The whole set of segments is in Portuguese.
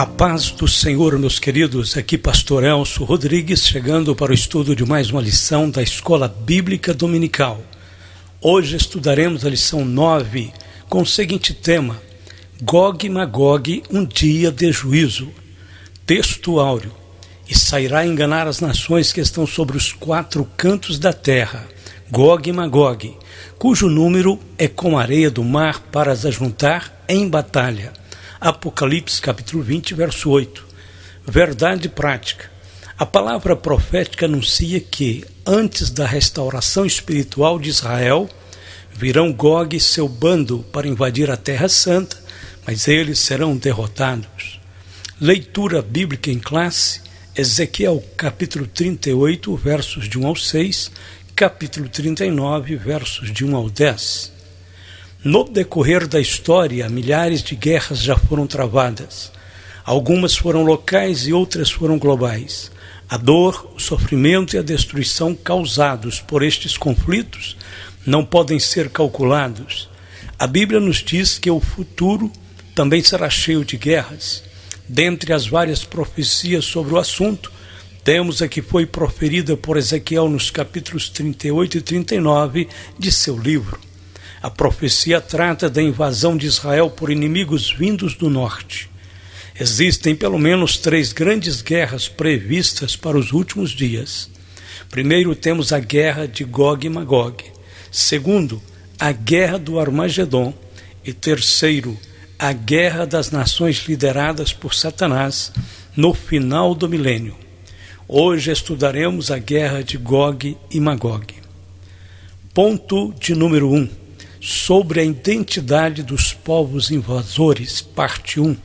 A paz do Senhor, meus queridos, aqui Pastor Elcio Rodrigues, chegando para o estudo de mais uma lição da Escola Bíblica Dominical. Hoje estudaremos a lição 9 com o seguinte tema: Gog e Magog, um dia de juízo. Texto áureo: e sairá enganar as nações que estão sobre os 4 cantos da terra, Gog e Magog, cujo número é como a areia do mar para as ajuntar em batalha. Apocalipse capítulo 20, verso 8. Verdade prática. A palavra profética anuncia que, antes da restauração espiritual de Israel, virão Gog e seu bando para invadir a Terra Santa, mas eles serão derrotados. Leitura bíblica em classe: Ezequiel capítulo 38, versos de 1 ao 6, capítulo 39, versos de 1 ao 10. No decorrer da história, milhares de guerras já foram travadas. Algumas foram locais e outras foram globais. A dor, o sofrimento e a destruição causados por estes conflitos não podem ser calculados. A Bíblia nos diz que o futuro também será cheio de guerras. Dentre as várias profecias sobre o assunto, temos a que foi proferida por Ezequiel nos capítulos 38 e 39 de seu livro. A profecia trata da invasão de Israel por inimigos vindos do norte. Existem pelo menos 3 grandes guerras previstas para os últimos dias. Primeiro, temos a guerra de Gog e Magog. Segundo, a guerra do Armagedon. E terceiro, a guerra das nações lideradas por Satanás no final do milênio. Hoje estudaremos a guerra de Gog e Magog. Ponto de número 1. Sobre a identidade dos povos invasores, parte 1.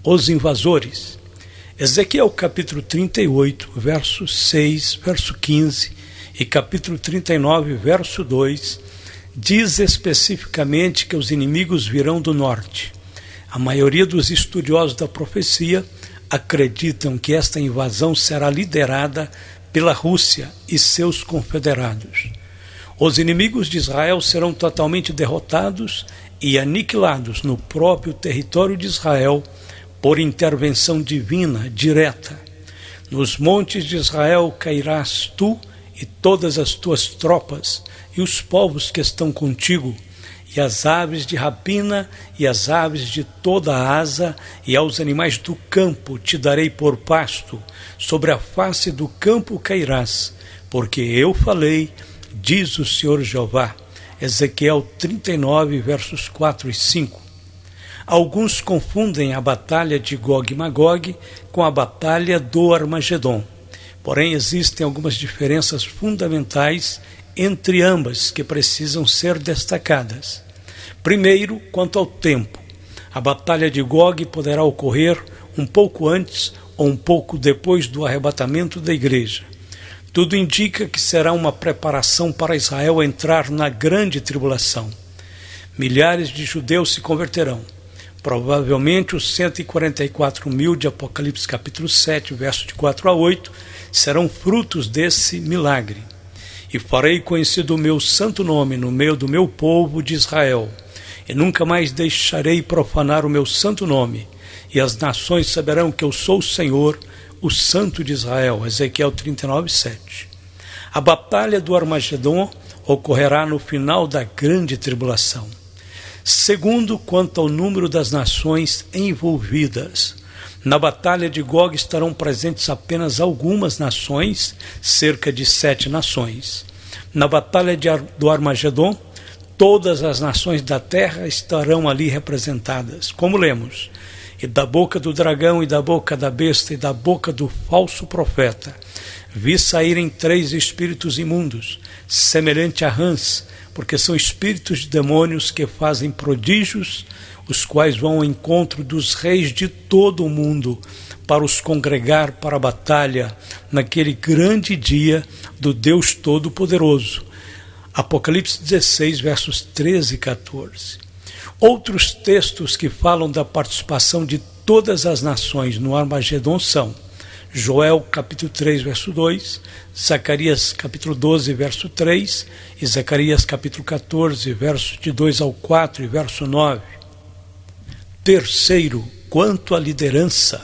Os invasores. Ezequiel capítulo 38, verso 6, verso 15 e capítulo 39, verso 2, diz especificamente que os inimigos virão do norte. A maioria dos estudiosos da profecia acreditam que esta invasão será liderada pela Rússia e seus confederados. Os inimigos de Israel serão totalmente derrotados e aniquilados no próprio território de Israel por intervenção divina direta. Nos montes de Israel cairás tu e todas as tuas tropas e os povos que estão contigo, e as aves de rapina e as aves de toda a asa, e aos animais do campo te darei por pasto, sobre a face do campo cairás, porque eu falei, diz o Senhor Jeová. Ezequiel 39, versos 4 e 5. Alguns confundem a batalha de Gog e Magog com a batalha do Armagedon. Porém, existem algumas diferenças fundamentais entre ambas que precisam ser destacadas. Primeiro, quanto ao tempo. A batalha de Gog poderá ocorrer um pouco antes ou um pouco depois do arrebatamento da igreja. Tudo indica que será uma preparação para Israel entrar na grande tribulação. Milhares de judeus se converterão. Provavelmente os 144 mil de Apocalipse capítulo 7, verso de 4 a 8, serão frutos desse milagre. E farei conhecido o meu santo nome no meio do meu povo de Israel, e nunca mais deixarei profanar o meu santo nome, e as nações saberão que eu sou o Senhor, o Santo de Israel. Ezequiel 39, 7. A batalha do Armagedon ocorrerá no final da grande tribulação. Segundo, quanto ao número das nações envolvidas. Na batalha de Gog estarão presentes apenas algumas nações, cerca de 7 nações. Na batalha do Armagedon, todas as nações da terra estarão ali representadas. Como lemos: e da boca do dragão, e da boca da besta, e da boca do falso profeta, vi saírem 3 espíritos imundos, semelhante a rãs, porque são espíritos de demônios que fazem prodígios, os quais vão ao encontro dos reis de todo o mundo, para os congregar para a batalha, naquele grande dia do Deus Todo-Poderoso. Apocalipse 16, versos 13 e 14. Outros textos que falam da participação de todas as nações no Armagedon são Joel capítulo 3, verso 2, Zacarias capítulo 12, verso 3 e Zacarias capítulo 14, versos de 2 ao 4 e verso 9. Terceiro, Quanto à liderança,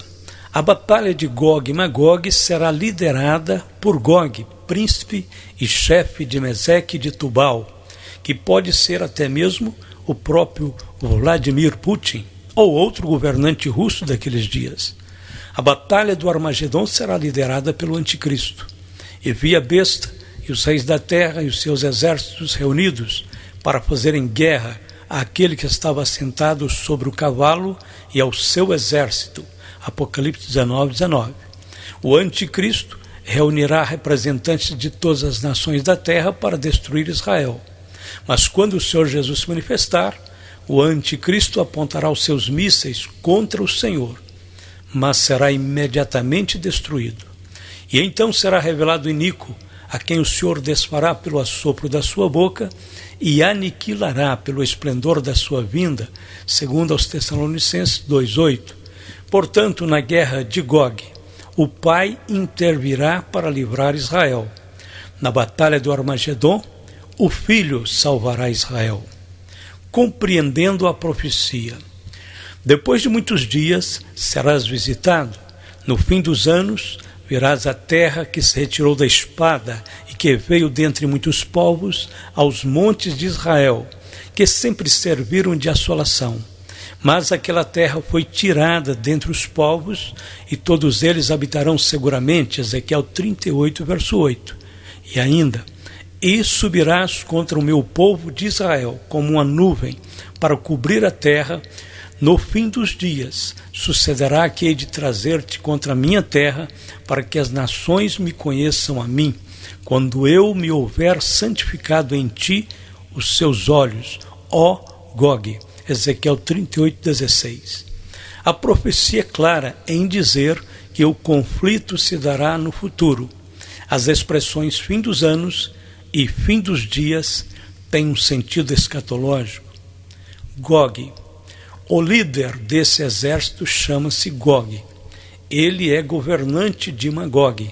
a batalha de Gog e Magog será liderada por Gog, príncipe e chefe de Meseque e de Tubal, que pode ser até mesmo o próprio Vladimir Putin ou outro governante russo daqueles dias. A batalha do Armagedon será liderada pelo Anticristo. E vi a besta e os reis da terra e os seus exércitos reunidos para fazerem guerra àquele que estava assentado sobre o cavalo e ao seu exército. Apocalipse 19:19. O Anticristo reunirá representantes de todas as nações da terra para destruir Israel. Mas quando o Senhor Jesus se manifestar, o Anticristo apontará os seus mísseis contra o Senhor, mas será imediatamente destruído. E então será revelado o iníquo, a quem o Senhor desfará pelo assopro da sua boca e aniquilará pelo esplendor da sua vinda, segundo aos Tessalonicenses 2:8. Portanto, na guerra de Gog, o Pai intervirá para livrar Israel. Na batalha do Armagedon, o Filho salvará Israel. Compreendendo a profecia. Depois de muitos dias, serás visitado. No fim dos anos, verás a terra que se retirou da espada e que veio dentre muitos povos aos montes de Israel, que sempre serviram de assolação. Mas aquela terra foi tirada dentre os povos, e todos eles habitarão seguramente. Ezequiel 38, verso 8. E ainda, e subirás contra o meu povo de Israel como uma nuvem para cobrir a terra. No fim dos dias sucederá que hei de trazer-te contra a minha terra, para que as nações me conheçam a mim, quando eu me houver santificado em ti os seus olhos, ó Gog. Ezequiel 38:16. A profecia é clara em dizer que o conflito se dará no futuro. As expressões fim dos anos e fim dos dias têm um sentido escatológico. Gog. O líder desse exército chama-se Gog. Ele é governante de Magog.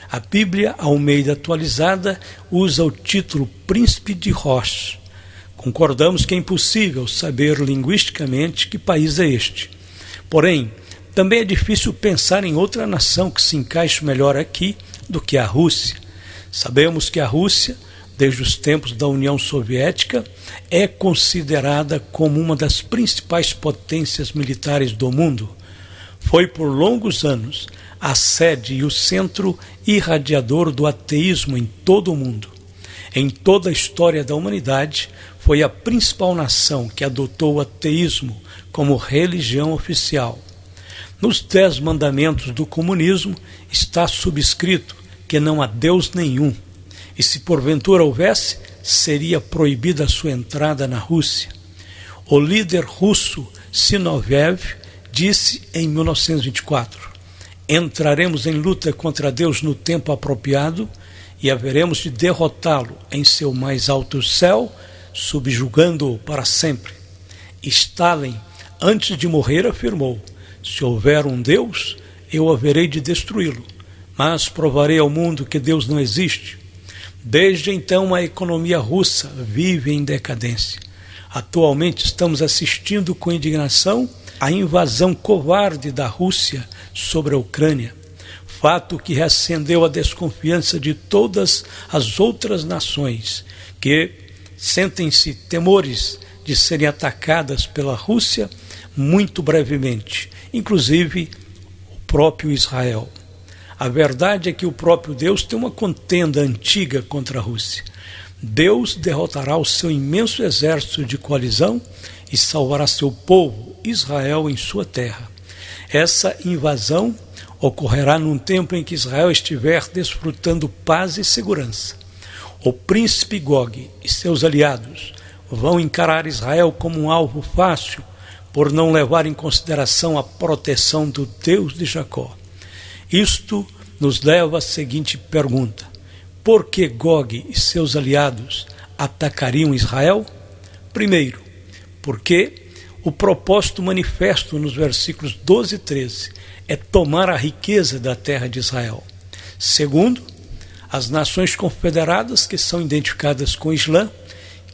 A Bíblia Almeida atualizada usa o título Príncipe de Rosh. Concordamos que é impossível saber linguisticamente que país é este. Porém, também é difícil pensar em outra nação que se encaixe melhor aqui do que a Rússia. Sabemos que a Rússia, desde os tempos da União Soviética, é considerada como uma das principais potências militares do mundo. Foi por longos anos a sede e o centro irradiador do ateísmo em todo o mundo. Em toda a história da humanidade, foi a principal nação que adotou o ateísmo como religião oficial. Nos 10 mandamentos do comunismo está subscrito que não há Deus nenhum, e se porventura houvesse, seria proibida a sua entrada na Rússia. O líder russo Zinoviev disse em 1924: entraremos em luta contra Deus no tempo apropriado e haveremos de derrotá-lo em seu mais alto céu, subjugando-o para sempre. Stalin, antes de morrer, afirmou: se houver um Deus, eu haverei de destruí-lo, mas provarei ao mundo que Deus não existe. Desde então, a economia russa vive em decadência. Atualmente estamos assistindo com indignação a invasão covarde da Rússia sobre a Ucrânia, fato que reacendeu a desconfiança de todas as outras nações que sentem-se temores de serem atacadas pela Rússia muito brevemente, inclusive o próprio Israel. A verdade é que o próprio Deus tem uma contenda antiga contra a Rússia. Deus derrotará o seu imenso exército de coalizão e salvará seu povo, Israel, em sua terra. Essa invasão ocorrerá num tempo em que Israel estiver desfrutando paz e segurança. O príncipe Gog e seus aliados vão encarar Israel como um alvo fácil, por não levar em consideração a proteção do Deus de Jacó. Isto nos leva à seguinte pergunta: por que Gog e seus aliados atacariam Israel? Primeiro, porque o propósito manifesto nos versículos 12 e 13 é tomar a riqueza da terra de Israel. Segundo, as nações confederadas, que são identificadas com o Islã,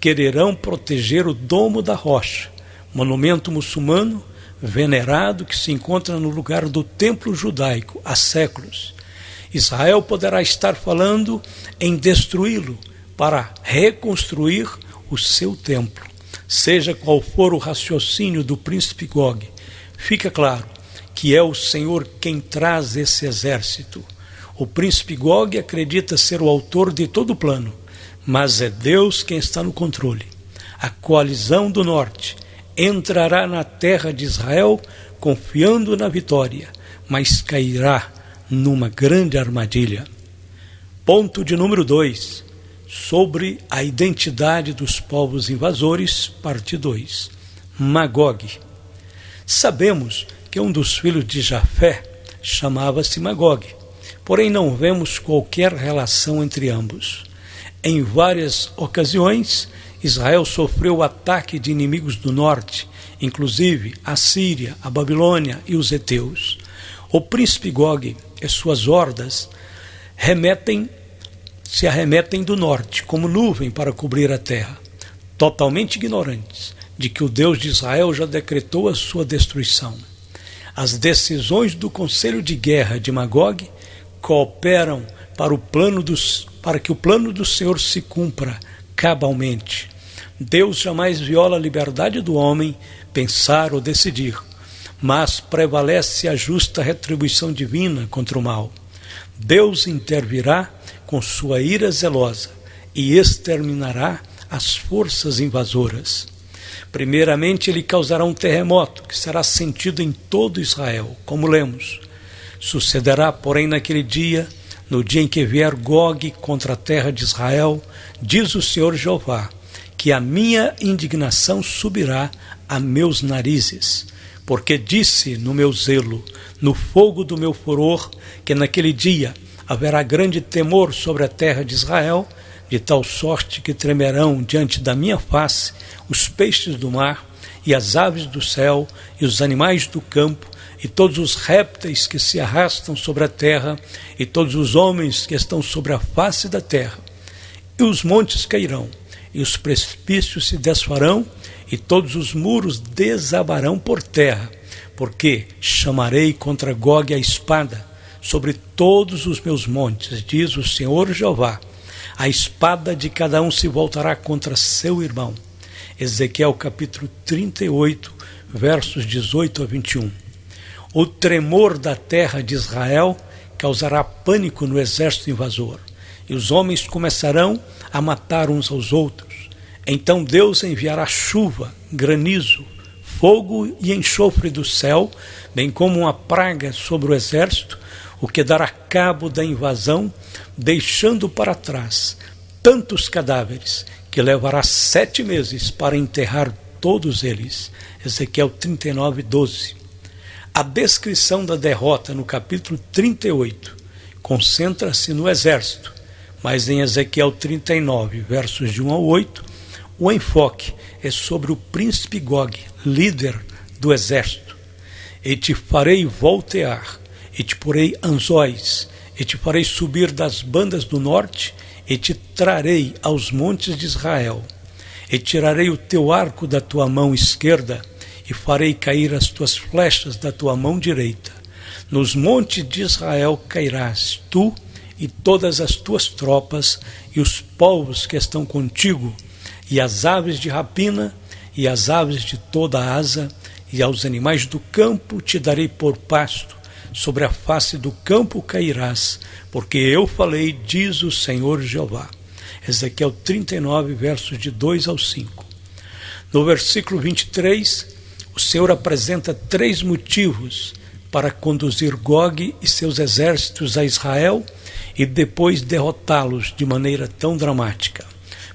quererão proteger o domo da rocha, monumento muçulmano venerado que se encontra no lugar do templo judaico há séculos. Israel poderá estar falando em destruí-lo para reconstruir o seu templo. Seja qual for o raciocínio do príncipe Gog, fica claro que é o Senhor quem traz esse exército. O príncipe Gog acredita ser o autor de todo o plano, mas é Deus quem está no controle. A coalizão do norte entrará na terra de Israel confiando na vitória, mas cairá numa grande armadilha. Ponto de número 2. Sobre a identidade dos povos invasores, parte 2. Magog. Sabemos que um dos filhos de Jafé chamava-se Magog, porém não vemos qualquer relação entre ambos. Em várias ocasiões, Israel sofreu o ataque de inimigos do norte, inclusive a Síria, a Babilônia e os heteus. O príncipe Gog e suas hordas se arremetem do norte como nuvem para cobrir a terra, totalmente ignorantes de que o Deus de Israel já decretou a sua destruição. As decisões do Conselho de Guerra de Magog cooperam para que o plano do Senhor se cumpra cabalmente. Deus jamais viola a liberdade do homem pensar ou decidir, mas prevalece a justa retribuição divina contra o mal. Deus intervirá com sua ira zelosa e exterminará as forças invasoras. Primeiramente, ele causará um terremoto que será sentido em todo Israel, como lemos. Sucederá, porém, naquele dia, no dia em que vier Gog contra a terra de Israel, diz o Senhor Jeová, que a minha indignação subirá a meus narizes, porque disse no meu zelo, no fogo do meu furor, que naquele dia haverá grande temor sobre a terra de Israel, de tal sorte que tremerão diante da minha face os peixes do mar e as aves do céu e os animais do campo e todos os répteis que se arrastam sobre a terra e todos os homens que estão sobre a face da terra. E os montes cairão, e os precipícios se desfarão, e todos os muros desabarão por terra, porque chamarei contra Gog a espada sobre todos os meus montes, diz o Senhor Jeová. A espada de cada um se voltará contra seu irmão. Ezequiel capítulo 38, versos 18 a 21. O tremor da terra de Israel causará pânico no exército invasor, e os homens começarão a matar uns aos outros. Então Deus enviará chuva, granizo, fogo e enxofre do céu, bem como uma praga sobre o exército, o que dará cabo da invasão, deixando para trás tantos cadáveres, que levará 7 meses para enterrar todos eles. Ezequiel 39, 12. A descrição da derrota no capítulo 38 concentra-se no exército, mas em Ezequiel 39, versos de 1 a 8, o enfoque é sobre o príncipe Gog, líder do exército. E te farei voltear, e te porei anzóis, e te farei subir das bandas do norte, e te trarei aos montes de Israel. E tirarei o teu arco da tua mão esquerda, e farei cair as tuas flechas da tua mão direita. Nos montes de Israel cairás, tu e todas as tuas tropas, e os povos que estão contigo, e as aves de rapina, e as aves de toda a asa, e aos animais do campo te darei por pasto, sobre a face do campo cairás, porque eu falei, diz o Senhor Jeová. Ezequiel 39, versos de 2 ao 5. No versículo 23, o Senhor apresenta 3 motivos para conduzir Gog e seus exércitos a Israel e depois derrotá-los de maneira tão dramática.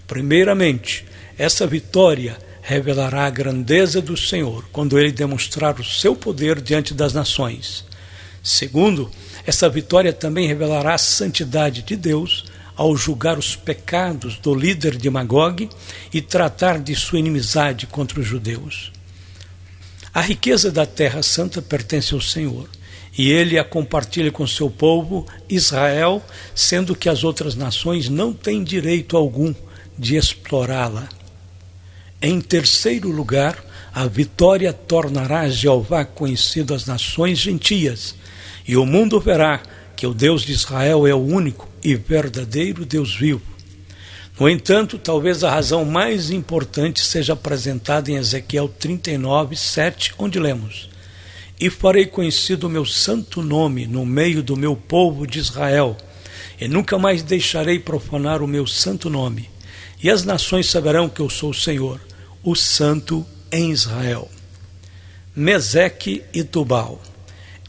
Primeiramente, essa vitória revelará a grandeza do Senhor quando ele demonstrar o seu poder diante das nações. Segundo, essa vitória também revelará a santidade de Deus ao julgar os pecados do líder de Magog e tratar de sua inimizade contra os judeus. A riqueza da Terra Santa pertence ao Senhor, e ele a compartilha com seu povo, Israel, sendo que as outras nações não têm direito algum de explorá-la. Em terceiro lugar, A vitória tornará Jeová conhecido às nações gentias, e o mundo verá que o Deus de Israel é o único e verdadeiro Deus vivo. No entanto, talvez a razão mais importante seja apresentada em Ezequiel 39, 7, onde lemos: E farei conhecido o meu santo nome no meio do meu povo de Israel, e nunca mais deixarei profanar o meu santo nome. E as nações saberão que eu sou o Senhor, o Santo em Israel. Meseque e Tubal.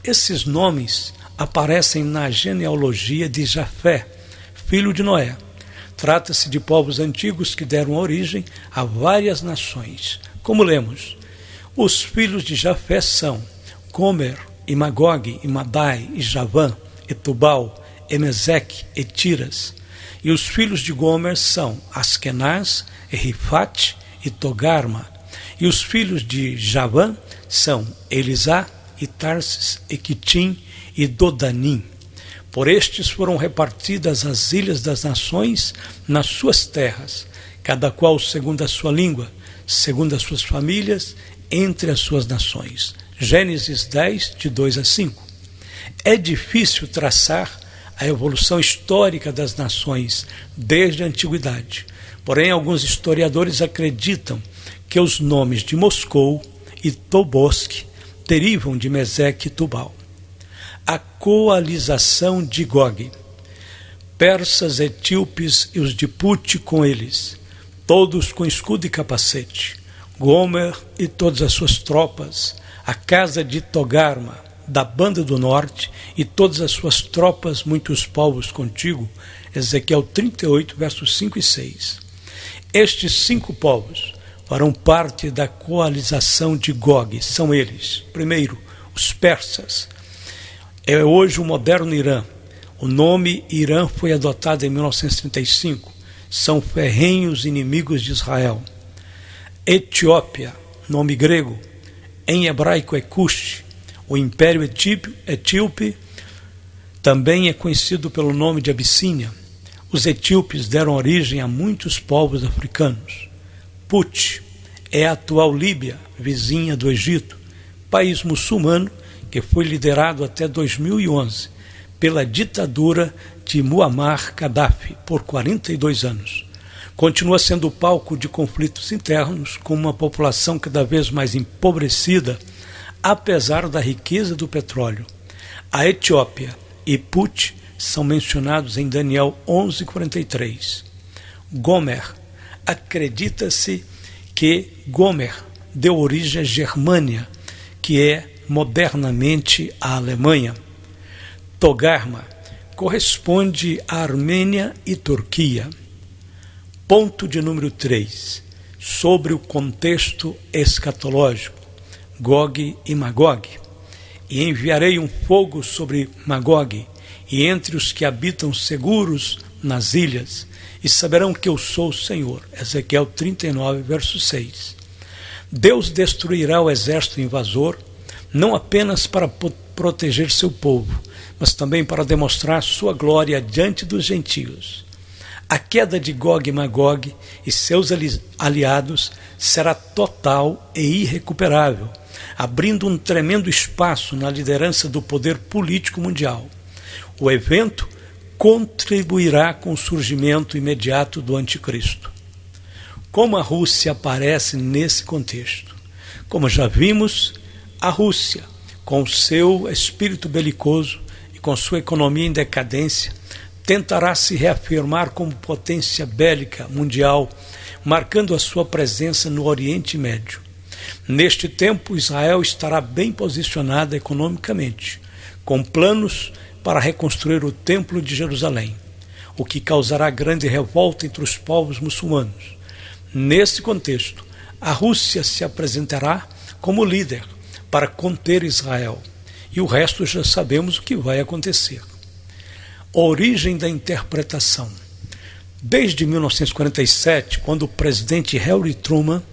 Esses nomes aparecem na genealogia de Jafé, filho de Noé. Trata-se de povos antigos que deram origem a várias nações. Como lemos, os filhos de Jafé são Gomer, e Magog, e Madai, e Javã, e Tubal, e Meseque, e Tiras. E os filhos de Gomer são Askenaz, e Rifate, e Togarma. E os filhos de Javã são Elisá, e Tarsis, e Quitim, e Dodanim. Por estes foram repartidas as ilhas das nações nas suas terras, cada qual segundo a sua língua, segundo as suas famílias, entre as suas nações. Gênesis 10, de 2 a 5. É difícil traçar a evolução histórica das nações desde a antiguidade. Porém, alguns historiadores acreditam que os nomes de Moscou e Tobolsk derivam de Meseque e Tubal. A coalização de Gog, persas, etíopes e os de Put com eles, todos com escudo e capacete, Gomer e todas as suas tropas, a casa de Togarma, da banda do norte, e todas as suas tropas, muitos povos contigo, Ezequiel 38, versos 5 e 6. Estes 5 povos farão parte da coalização de Gog, são eles, primeiro, os persas. É hoje o moderno Irã. O nome Irã foi adotado em 1935. São ferrenhos inimigos de Israel. Etiópia, nome grego, em hebraico é Cush. O Império Etíope também é conhecido pelo nome de Abissínia. Os etíopes deram origem a muitos povos africanos. Put é a atual Líbia, vizinha do Egito, país muçulmano que foi liderado até 2011 pela ditadura de Muammar Gaddafi por 42 anos. Continua sendo palco de conflitos internos, com uma população cada vez mais empobrecida, apesar da riqueza do petróleo. A Etiópia e Put são mencionados em Daniel 11:43. Gomer. Acredita-se que Gomer deu origem à Germânia, que é modernamente a Alemanha. Togarma corresponde à Armênia e Turquia. Ponto de número 3. Sobre o contexto escatológico, Gog e Magog. E enviarei um fogo sobre Magog, e entre os que habitam seguros nas ilhas, e saberão que eu sou o Senhor. Ezequiel 39, verso 6. Deus destruirá o exército invasor, não apenas para proteger seu povo, mas também para demonstrar sua glória diante dos gentios. A queda de Gog e Magog e seus aliados será total e irrecuperável, abrindo um tremendo espaço na liderança do poder político mundial. O evento contribuirá com o surgimento imediato do anticristo. Como a Rússia aparece nesse contexto? Como já vimos, a Rússia, com seu espírito belicoso e com sua economia em decadência, tentará se reafirmar como potência bélica mundial, marcando a sua presença no Oriente Médio. Neste tempo, Israel estará bem posicionada economicamente, com planos para reconstruir o Templo de Jerusalém, o que causará grande revolta entre os povos muçulmanos. Nesse contexto, a Rússia se apresentará como líder para conter Israel, e o resto já sabemos o que vai acontecer. Origem da interpretação. Desde 1947, quando o presidente Harry Truman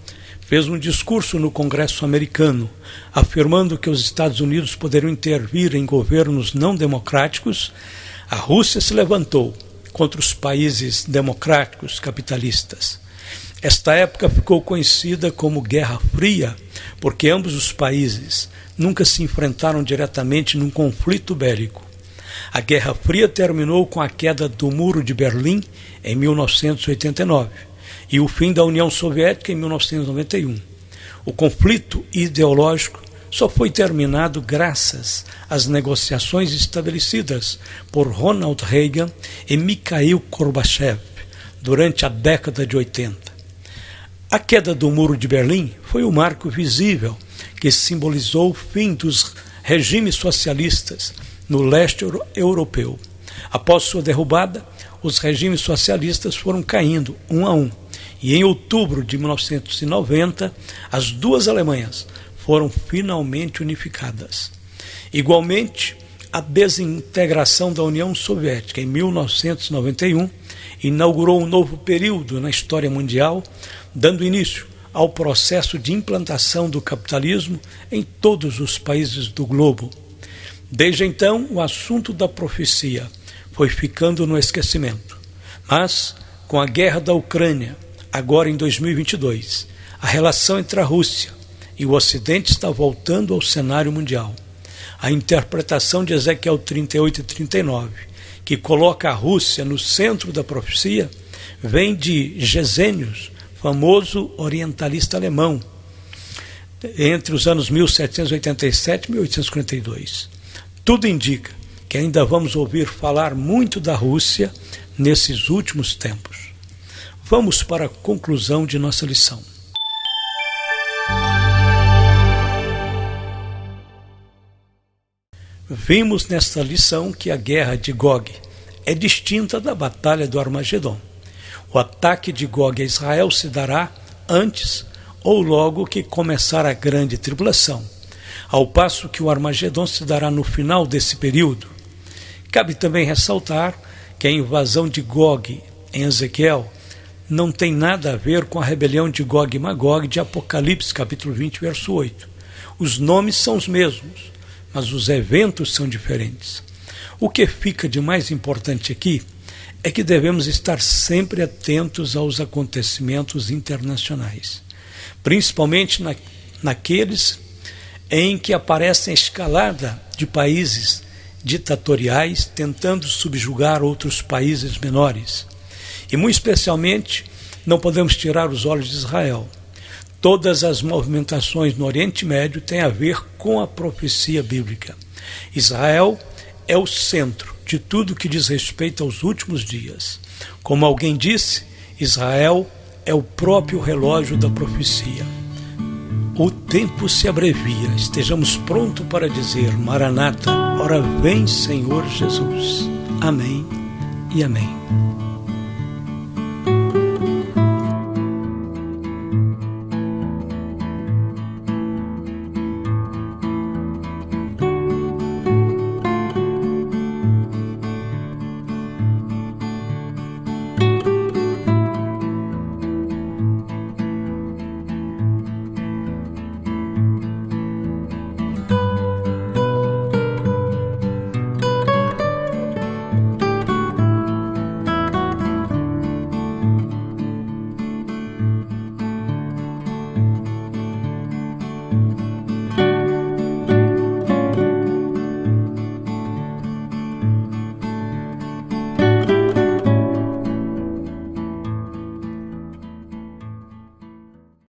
fez um discurso no Congresso americano, afirmando que os Estados Unidos poderiam intervir em governos não democráticos, a Rússia se levantou contra os países democráticos capitalistas. Esta época ficou conhecida como Guerra Fria, porque ambos os países nunca se enfrentaram diretamente num conflito bélico. A Guerra Fria terminou com a queda do Muro de Berlim em 1989 e o fim da União Soviética em 1991. O conflito ideológico só foi terminado graças às negociações estabelecidas por Ronald Reagan e Mikhail Gorbachev durante a década de 80. A queda do Muro de Berlim foi um marco visível que simbolizou o fim dos regimes socialistas no leste europeu. Após sua derrubada, os regimes socialistas foram caindo um a um, e em outubro de 1990, as duas Alemanhas foram finalmente unificadas. Igualmente, a desintegração da União Soviética em 1991 inaugurou um novo período na história mundial, dando início ao processo de implantação do capitalismo em todos os países do globo. Desde então, o assunto da profecia foi ficando no esquecimento. Mas, com a guerra da Ucrânia, agora em 2022, a relação entre a Rússia e o Ocidente está voltando ao cenário mundial. A interpretação de Ezequiel 38 e 39, que coloca a Rússia no centro da profecia, vem de Gesenius, famoso orientalista alemão, entre os anos 1787 e 1842. Tudo indica que ainda vamos ouvir falar muito da Rússia nesses últimos tempos. Vamos para a conclusão de nossa lição. Vimos nesta lição que a guerra de Gog é distinta da batalha do Armagedon. O ataque de Gog a Israel se dará antes ou logo que começar a grande tribulação, ao passo que o Armagedon se dará no final desse período. Cabe também ressaltar que a invasão de Gog em Ezequiel não tem nada a ver com a rebelião de Gog e Magog de Apocalipse, capítulo 20, verso 8. Os nomes são os mesmos, mas os eventos são diferentes. O que fica de mais importante aqui é que devemos estar sempre atentos aos acontecimentos internacionais, principalmente naqueles em que aparece a escalada de países ditatoriais tentando subjugar outros países menores. E muito especialmente, não podemos tirar os olhos de Israel. Todas as movimentações no Oriente Médio têm a ver com a profecia bíblica. Israel é o centro de tudo que diz respeito aos últimos dias. Como alguém disse, Israel é o próprio relógio da profecia. O tempo se abrevia, estejamos prontos para dizer, Maranata, ora vem Senhor Jesus. Amém e amém.